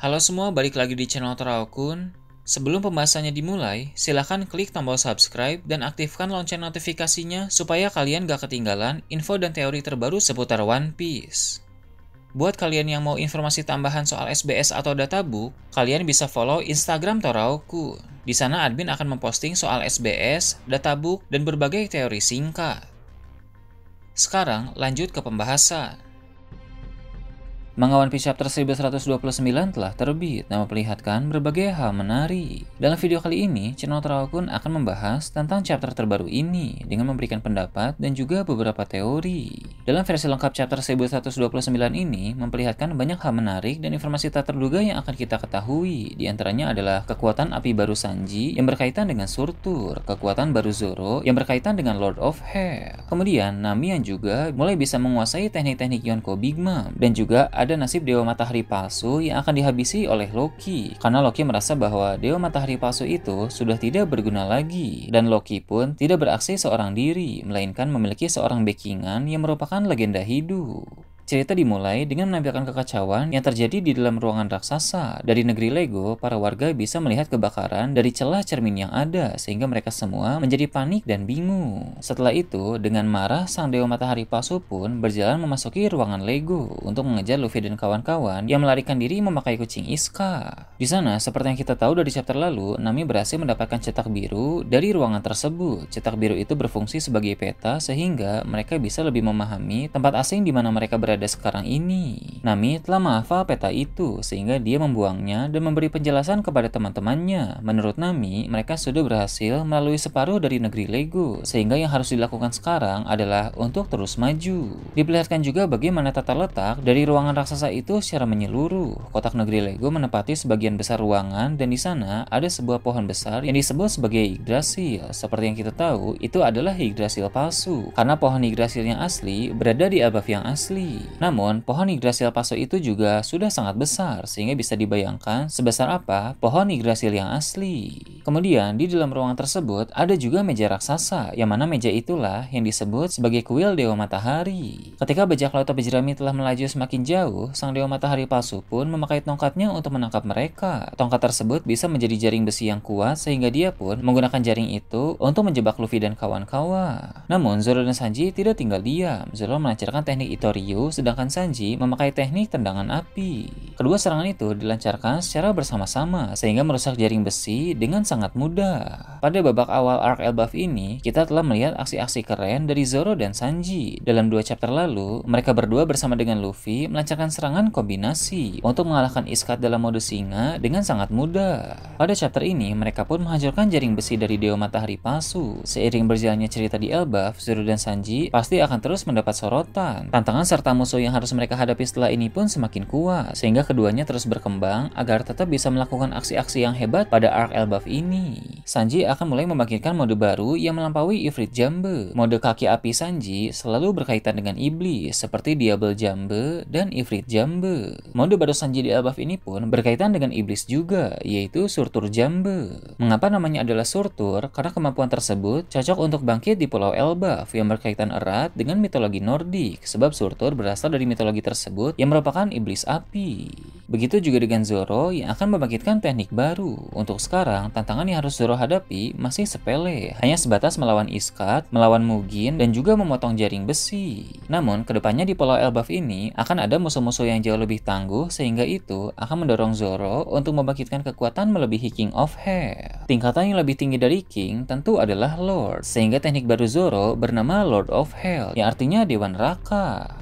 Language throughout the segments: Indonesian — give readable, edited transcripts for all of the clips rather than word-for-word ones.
Halo semua, balik lagi di channel Toraokun. Sebelum pembahasannya dimulai, silahkan klik tombol subscribe dan aktifkan lonceng notifikasinya supaya kalian gak ketinggalan info dan teori terbaru seputar One Piece. Buat kalian yang mau informasi tambahan soal SBS atau databook, kalian bisa follow Instagram Toraokun. Di sana admin akan memposting soal SBS, databook, dan berbagai teori singkat. Sekarang lanjut ke pembahasan. Manga One Piece Chapter 1129 telah terbit dan memperlihatkan berbagai hal menarik. Dalam video kali ini, channel Toraokun akan membahas tentang chapter terbaru ini dengan memberikan pendapat dan juga beberapa teori. Dalam versi lengkap chapter 1129 ini memperlihatkan banyak hal menarik dan informasi tak terduga yang akan kita ketahui. Di antaranya adalah kekuatan api baru Sanji yang berkaitan dengan Surtur, kekuatan baru Zoro yang berkaitan dengan Lord of Hell. Kemudian Nami yang juga mulai bisa menguasai teknik-teknik Yonko Big Mom, dan juga ada nasib Dewa Matahari palsu yang akan dihabisi oleh Loki, karena Loki merasa bahwa Dewa Matahari palsu itu sudah tidak berguna lagi, dan Loki pun tidak beraksi seorang diri, melainkan memiliki seorang backingan yang merupakan legenda hidup. Cerita dimulai dengan menampilkan kekacauan yang terjadi di dalam ruangan raksasa. Dari negeri Lego, para warga bisa melihat kebakaran dari celah cermin yang ada, sehingga mereka semua menjadi panik dan bingung. Setelah itu, dengan marah, sang Dewa Matahari palsu pun berjalan memasuki ruangan Lego untuk mengejar Luffy dan kawan-kawan yang melarikan diri memakai kucing Iska. Di sana, seperti yang kita tahu dari chapter lalu, Nami berhasil mendapatkan cetak biru dari ruangan tersebut. Cetak biru itu berfungsi sebagai peta sehingga mereka bisa lebih memahami tempat asing di mana mereka berada sekarang ini. Nami telah menghafal peta itu sehingga dia membuangnya dan memberi penjelasan kepada teman-temannya. Menurut Nami, mereka sudah berhasil melalui separuh dari negeri Lego, sehingga yang harus dilakukan sekarang adalah untuk terus maju. Diperlihatkan juga bagaimana tata letak dari ruangan raksasa itu secara menyeluruh. Kotak negeri Lego menempati sebagian besar ruangan, dan di sana ada sebuah pohon besar yang disebut sebagai Yggdrasil. Seperti yang kita tahu, itu adalah Yggdrasil palsu, karena pohon Yggdrasil yang asli berada di Elbaf yang asli. Namun, pohon Yggdrasil palsu itu juga sudah sangat besar, sehingga bisa dibayangkan sebesar apa pohon Yggdrasil yang asli. Kemudian, di dalam ruangan tersebut ada juga meja raksasa, yang mana meja itulah yang disebut sebagai kuil Dewa Matahari. Ketika bajak laut topi jerami telah melaju semakin jauh, sang Dewa Matahari palsu pun memakai tongkatnya untuk menangkap mereka. Tongkat tersebut bisa menjadi jaring besi yang kuat, sehingga dia pun menggunakan jaring itu untuk menjebak Luffy dan kawan-kawan. Namun, Zoro dan Sanji tidak tinggal diam. Zoro melancarkan teknik Itoryu, sedangkan Sanji memakai teknik tendangan api. Kedua serangan itu dilancarkan secara bersama-sama sehingga merusak jaring besi dengan sangat mudah. Pada babak awal arc Elbaf ini, kita telah melihat aksi-aksi keren dari Zoro dan Sanji. Dalam 2 chapter lalu, mereka berdua bersama dengan Luffy melancarkan serangan kombinasi untuk mengalahkan Iskat dalam mode singa dengan sangat mudah. Pada chapter ini, mereka pun menghancurkan jaring besi dari Dewa Matahari palsu. Seiring berjalannya cerita di Elbaf, Zoro dan Sanji pasti akan terus mendapat sorotan. Tantangan serta musuh yang harus mereka hadapi setelah ini pun semakin kuat, sehingga keduanya terus berkembang agar tetap bisa melakukan aksi-aksi yang hebat pada arc Elbaf ini. Sanji akan mulai membangkitkan mode baru yang melampaui Ifrit Jambe. Mode kaki api Sanji selalu berkaitan dengan iblis, seperti Diable Jambe dan Ifrit Jambe. Mode baru Sanji di Elbaf ini pun berkaitan dengan iblis juga, yaitu Surtur Jambe. Mengapa namanya adalah Surtur? Karena kemampuan tersebut cocok untuk bangkit di Pulau Elbaf yang berkaitan erat dengan mitologi Nordik, sebab Surtur berasal dari mitologi tersebut yang merupakan iblis api. Begitu juga dengan Zoro yang akan membangkitkan teknik baru. Untuk sekarang, tantangan yang harus Zoro hadapi masih sepele, hanya sebatas melawan Iskat, melawan Mugen, dan juga memotong jaring besi. Namun, kedepannya di Pulau Elbaf ini akan ada musuh-musuh yang jauh lebih tangguh, sehingga itu akan mendorong Zoro untuk membangkitkan kekuatan melebihi King of Hell. Tingkatan yang lebih tinggi dari King tentu adalah Lord, sehingga teknik baru Zoro bernama Lord of Hell, yang artinya Dewa Neraka.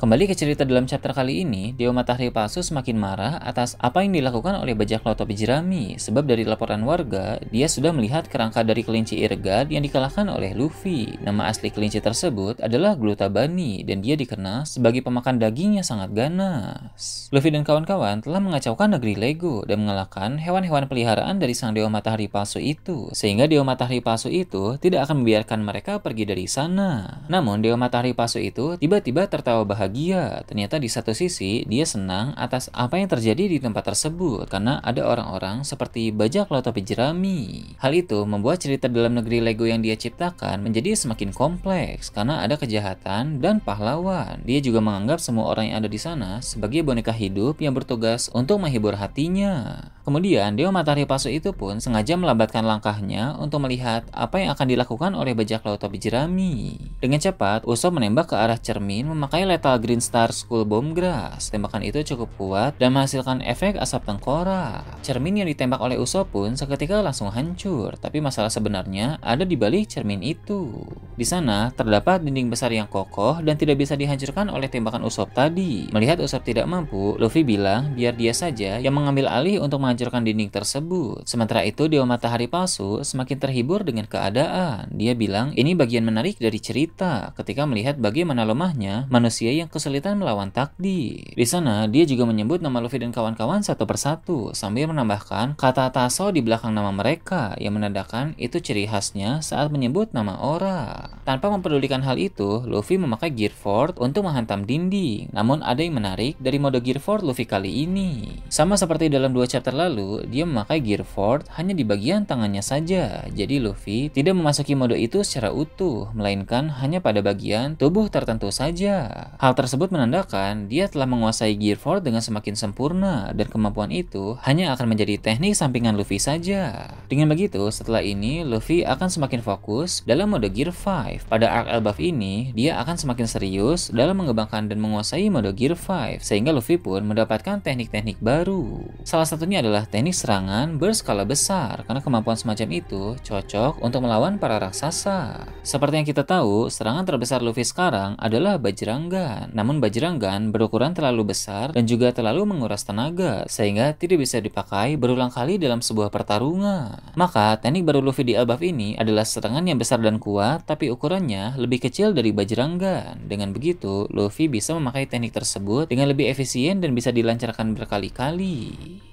Kembali ke cerita dalam chapter kali ini, Dewa Matahari palsu semakin marah atas apa yang dilakukan oleh bajak laut topi jerami, sebab dari laporan warga, dia sudah melihat kerangka dari kelinci Irgad yang dikalahkan oleh Luffy. Nama asli kelinci tersebut adalah Glutabani, dan dia dikenal sebagai pemakan daging yang sangat ganas. Luffy dan kawan-kawan telah mengacaukan negeri Lego dan mengalahkan hewan-hewan peliharaan dari sang Dewa Matahari palsu itu, sehingga Dewa Matahari palsu itu tidak akan membiarkan mereka pergi dari sana. Namun, Dewa Matahari palsu itu tiba-tiba tertawa bahagia bahagia. Ternyata di satu sisi, dia senang atas apa yang terjadi di tempat tersebut karena ada orang-orang seperti bajak laut topi jerami. Hal itu membuat cerita dalam negeri Lego yang dia ciptakan menjadi semakin kompleks karena ada kejahatan dan pahlawan. Dia juga menganggap semua orang yang ada di sana sebagai boneka hidup yang bertugas untuk menghibur hatinya. Kemudian, Dewa Matahari Palsu itu pun sengaja melambatkan langkahnya untuk melihat apa yang akan dilakukan oleh bajak laut topi jerami. Dengan cepat, Usopp menembak ke arah cermin memakai Lethal Green Star Skull Bomb Grass. Tembakan itu cukup kuat dan menghasilkan efek asap tengkorak. Cermin yang ditembak oleh Usopp pun seketika langsung hancur, tapi masalah sebenarnya ada di balik cermin itu. Di sana, terdapat dinding besar yang kokoh dan tidak bisa dihancurkan oleh tembakan Usopp tadi. Melihat Usopp tidak mampu, Luffy bilang biar dia saja yang mengambil alih untuk menghancurkan dinding tersebut. Sementara itu, Dewa Matahari Palsu semakin terhibur dengan keadaan. Dia bilang ini bagian menarik dari cerita ketika melihat bagaimana lemahnya manusia yang kesulitan melawan takdir. Di sana, dia juga menyebut nama Luffy dan kawan-kawan satu persatu sambil menambahkan kata Taso di belakang nama mereka yang menandakan itu ciri khasnya saat menyebut nama orang. Tanpa mempedulikan hal itu, Luffy memakai Gear Fort untuk menghantam dinding. Namun ada yang menarik dari mode Gear Fort Luffy kali ini. Sama seperti dalam 2 chapter lalu, dia memakai Gear Fort hanya di bagian tangannya saja. Jadi Luffy tidak memasuki mode itu secara utuh, melainkan hanya pada bagian tubuh tertentu saja. Hal tersebut menandakan dia telah menguasai Gear Fort dengan semakin sempurna dan kemampuan itu hanya akan menjadi teknik sampingan Luffy saja. Dengan begitu, setelah ini Luffy akan semakin fokus dalam mode Gear 5. Pada arc Elbaf ini, dia akan semakin serius dalam mengembangkan dan menguasai mode Gear 5 sehingga Luffy pun mendapatkan teknik-teknik baru. Salah satunya adalah teknik serangan berskala besar karena kemampuan semacam itu cocok untuk melawan para raksasa. Seperti yang kita tahu, serangan terbesar Luffy sekarang adalah Bajrangan. Namun Bajrangan berukuran terlalu besar dan juga terlalu menguras tenaga sehingga tidak bisa dipakai berulang kali dalam sebuah pertarungan. Maka teknik baru Luffy di Elbaf ini adalah serangan yang besar dan kuat tapi ukurannya lebih kecil dari Bajrangan. Dengan begitu, Luffy bisa memakai teknik tersebut dengan lebih efisien dan bisa dilancarkan berkali-kali.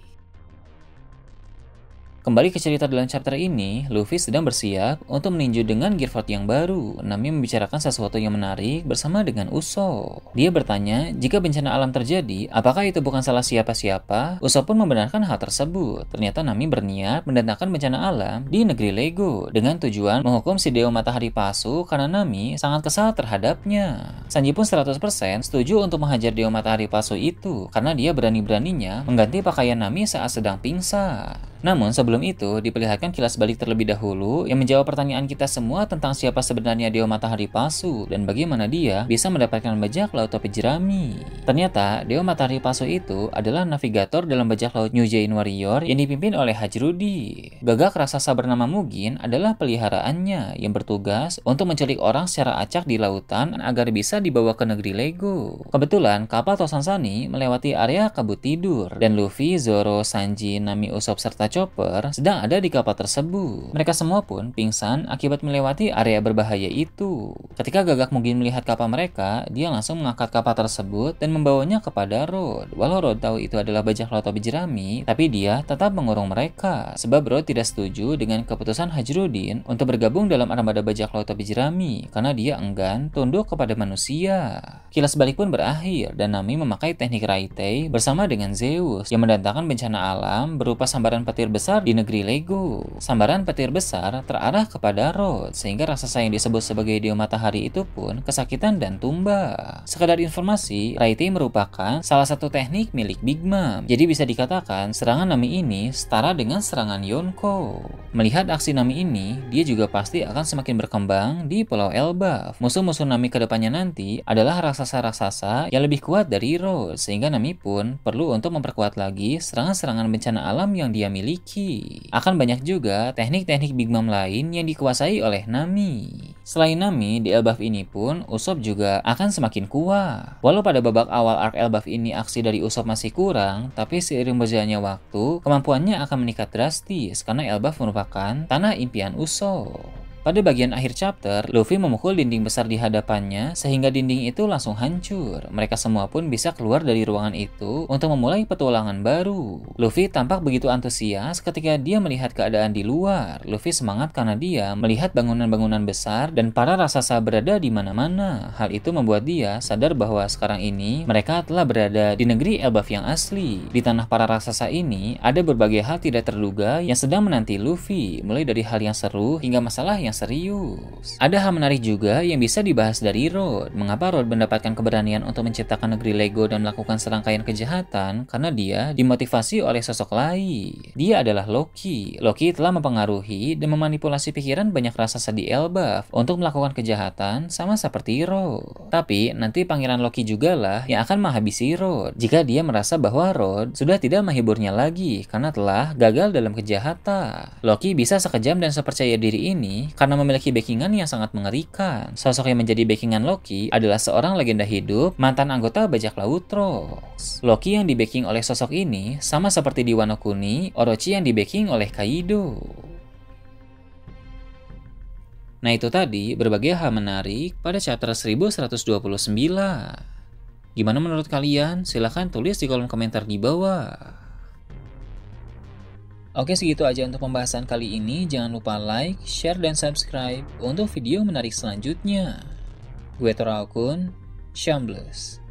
Kembali ke cerita dalam chapter ini, Luffy sedang bersiap untuk meninju dengan Gear Fort yang baru. Nami membicarakan sesuatu yang menarik bersama dengan Usopp. Dia bertanya, jika bencana alam terjadi, apakah itu bukan salah siapa-siapa? Usopp pun membenarkan hal tersebut. Ternyata Nami berniat mendatangkan bencana alam di negeri Lego dengan tujuan menghukum si Dewa Matahari Palsu karena Nami sangat kesal terhadapnya. Sanji pun 100% setuju untuk menghajar Dewa Matahari Palsu itu karena dia berani-beraninya mengganti pakaian Nami saat sedang pingsan. Namun sebelum itu, diperlihatkan kilas balik terlebih dahulu yang menjawab pertanyaan kita semua tentang siapa sebenarnya Dewa Matahari Palsu dan bagaimana dia bisa mendapatkan bajak laut topi jerami. Ternyata, Dewa Matahari Palsu itu adalah navigator dalam bajak laut New Giant Warrior yang dipimpin oleh Hajrudi. Gagak raksasa bernama Mugin adalah peliharaannya yang bertugas untuk menculik orang secara acak di lautan agar bisa dibawa ke negeri Lego. Kebetulan, kapal Tosansani melewati area kabut tidur dan Luffy, Zoro, Sanji, Nami, Usopp, serta Chopper sedang ada di kapal tersebut. Mereka semua pun pingsan akibat melewati area berbahaya itu. Ketika Gagak Mugin melihat kapal mereka, dia langsung mengangkat kapal tersebut dan membawanya kepada Road. Walau Road tahu itu adalah bajak laut topi jerami, tapi dia tetap mengurung mereka sebab Road tidak setuju dengan keputusan Hajrudin untuk bergabung dalam armada bajak laut topi jerami karena dia enggan tunduk kepada manusia. Kilas balik pun berakhir dan Nami memakai teknik Raitei bersama dengan Zeus yang mendatangkan bencana alam berupa sambaran petir besar di negeri Lego. Sambaran petir besar terarah kepada Road sehingga raksasa yang disebut sebagai Dewa Matahari itu pun kesakitan dan tumbang. Sekadar informasi, Raitei merupakan salah satu teknik milik Big Mom. Jadi bisa dikatakan serangan Nami ini setara dengan serangan Yonko. Melihat aksi Nami ini, dia juga pasti akan semakin berkembang di Pulau Elbaf. Musuh-musuh Nami kedepannya nanti adalah raksasa-raksasa yang lebih kuat dari Road sehingga Nami pun perlu untuk memperkuat lagi serangan-serangan bencana alam yang dia miliki. Akan banyak juga teknik-teknik Big Mom lain yang dikuasai oleh Nami. Selain Nami, di Elbaf ini pun Usopp juga akan semakin kuat. Walau pada babak awal arc Elbaf ini aksi dari Usopp masih kurang, tapi seiring berjalannya waktu, kemampuannya akan meningkat drastis karena Elbaf merupakan tanah impian Usopp. Pada bagian akhir chapter, Luffy memukul dinding besar di hadapannya sehingga dinding itu langsung hancur. Mereka semua pun bisa keluar dari ruangan itu untuk memulai petualangan baru. Luffy tampak begitu antusias ketika dia melihat keadaan di luar. Luffy semangat karena dia melihat bangunan-bangunan besar dan para raksasa berada di mana-mana. Hal itu membuat dia sadar bahwa sekarang ini mereka telah berada di negeri Elbaf yang asli. Di tanah para raksasa ini ada berbagai hal tidak terduga yang sedang menanti Luffy, mulai dari hal yang seru hingga masalah yang serius. Ada hal menarik juga yang bisa dibahas dari Rod. Mengapa Rod mendapatkan keberanian untuk menciptakan negeri Lego dan melakukan serangkaian kejahatan? Karena dia dimotivasi oleh sosok lain. Dia adalah Loki. Loki telah mempengaruhi dan memanipulasi pikiran banyak raksasa di Elbaf untuk melakukan kejahatan sama seperti Rod. Tapi nanti Pangeran Loki juga lah yang akan menghabisi Rod jika dia merasa bahwa Rod sudah tidak menghiburnya lagi karena telah gagal dalam kejahatan. Loki bisa sekejam dan sepercaya diri ini karena memiliki backingan yang sangat mengerikan. Sosok yang menjadi backingan Loki adalah seorang legenda hidup, mantan anggota bajak laut Rocks. Loki yang di-backing oleh sosok ini sama seperti di Wano Kuni, Orochi yang di-backing oleh Kaido. Nah itu tadi berbagai hal menarik pada chapter 1129. Gimana menurut kalian? Silahkan tulis di kolom komentar di bawah. Oke, segitu aja untuk pembahasan kali ini. Jangan lupa like, share, dan subscribe untuk video menarik selanjutnya. Gue Tora Akun, Shambles.